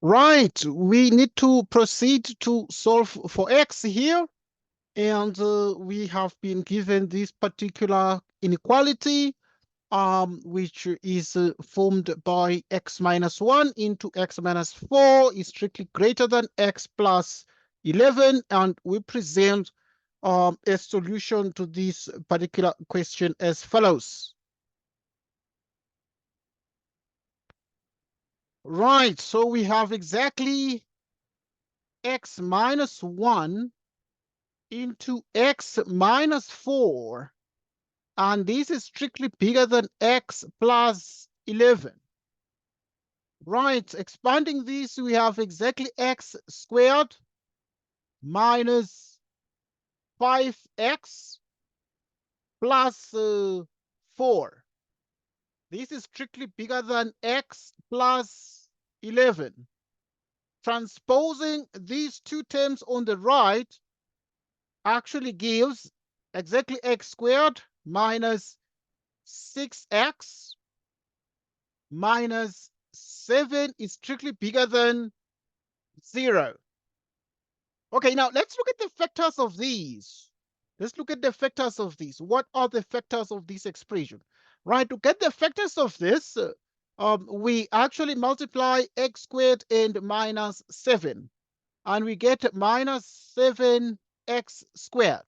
Right, we need to proceed to solve for x here. And we have been given this particular inequality, which is formed by x minus 1 into x minus 4 is strictly greater than x plus 11. And we present a solution to this particular question as follows. Right, so we have exactly x minus 1 into x minus 4, and this is strictly bigger than x plus 11. Right, expanding this, we have exactly x squared minus 5x plus 4. This is strictly bigger than x plus 11. Transposing these two terms on the right actually gives exactly x squared minus 6x minus 7 is strictly bigger than 0. Okay, now let's look at the factors of these. Let's look at the factors of these. What are the factors of this expression? Right, to get the factors of this, we actually multiply x squared and minus 7, and we get minus 7x squared.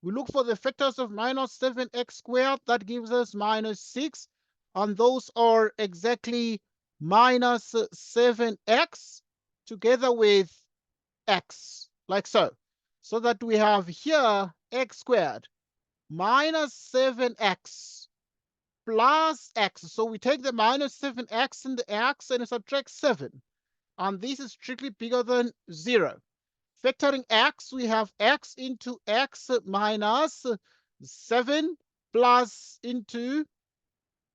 We look for the factors of minus 7x squared. That gives us minus 6. And those are exactly minus 7x together with x, like so. So that we have here x squared minus 7x plus x. So we take the minus 7x and the x and subtract 7. And this is strictly bigger than 0. Factoring x, we have x into x minus 7 plus into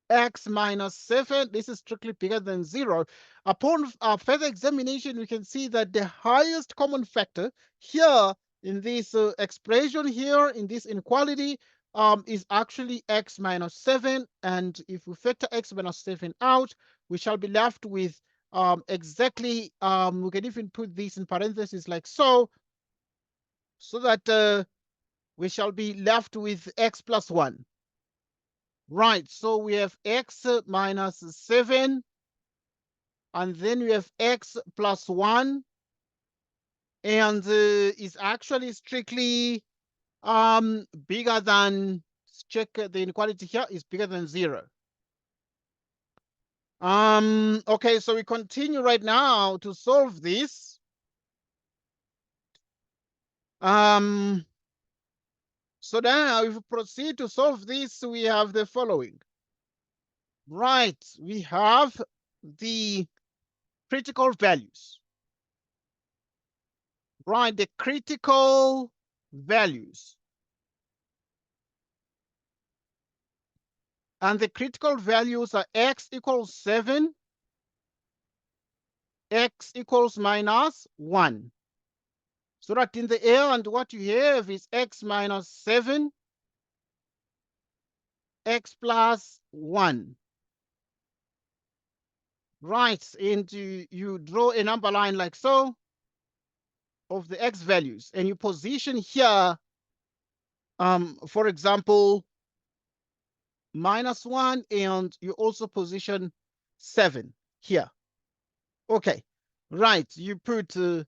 x minus 7. This is strictly bigger than 0. Upon further examination, we can see that the highest common factor here in this expression here, in this inequality, is actually x minus 7. And if we factor x minus 7 out, we shall be left with exactly, we can even put this in parentheses like so that we shall be left with x plus 1. Right, so we have x minus 7, and then we have x plus 1, and is actually strictly bigger than, let's check the inequality here, is bigger than 0. Okay, so we continue right now to solve this. So now if we proceed to solve this, we have the following. Right, we have the critical values. Right, the critical values. And the critical values are x equals 7, x equals minus 1. So that in the end, what you have is x minus 7, x plus 1. Right, and you draw a number line like so of the x values, and you position here, for example, minus 1, and you also position 7 here. Okay, right, you put a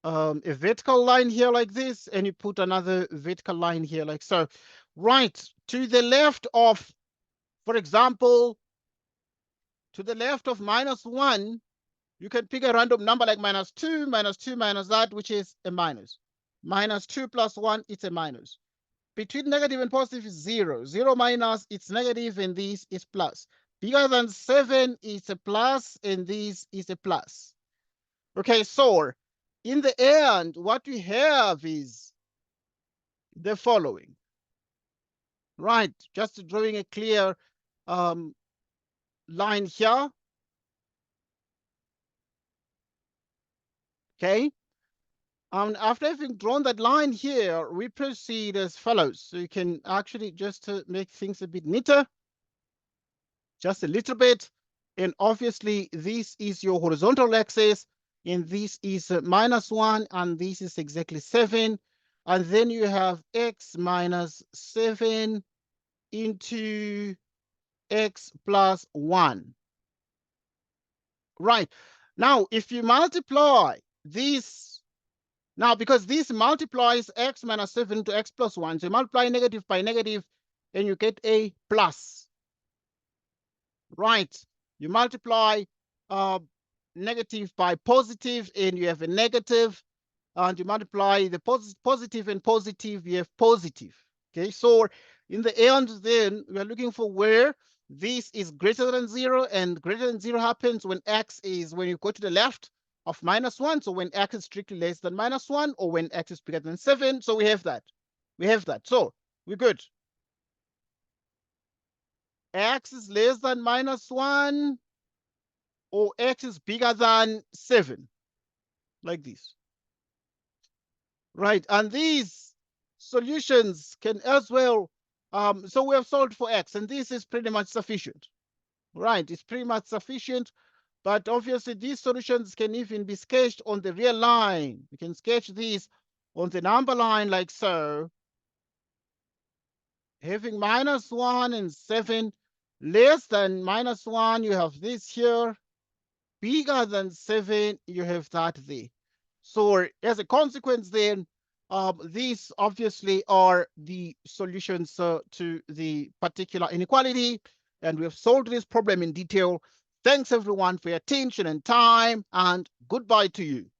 vertical line here like this, and you put another vertical line here like so. Right, to the left of, for example, to the left of minus 1, you can pick a random number like minus 2 minus that, which is a minus. Minus 2 plus 1, it's a minus. Between negative and positive is 0. 0 minus, it's negative, and this is plus. Bigger than 7 is a plus, and this is a plus. Okay, so in the end, what we have is the following. Right, just drawing a clear line here. Okay. After having drawn that line here, we proceed as follows. So you can actually just make things a bit neater, just a little bit. And obviously, this is your horizontal axis. and this is -1, and this is exactly 7. And then you have x minus 7 into x plus 1. Right. Now, if you multiply this, now because this multiplies x minus 7 to x plus 1, so you multiply negative by negative, and you get a plus. Right. You multiply negative by positive, and you have a negative, and you multiply the positive and positive, you have positive. Okay, so in the end, then we are looking for where this is greater than 0, and greater than 0 happens when x is, when you go to the left of -1, so when x is strictly less than -1, or when x is bigger than 7. So we have that. We have that. So we're good. X is less than -1, or x is bigger than 7, like this. Right, and these solutions can as well, so we have solved for x, and this is pretty much sufficient. Right, it's pretty much sufficient, but obviously these solutions can even be sketched on the real line. We can sketch these on the number line like so. Having -1 and 7 less than -1, you have this here. Bigger than 7, you have that there. So as a consequence, then these obviously are the solutions to the particular inequality, and we have solved this problem in detail. Thanks everyone for your attention and time, and goodbye to you.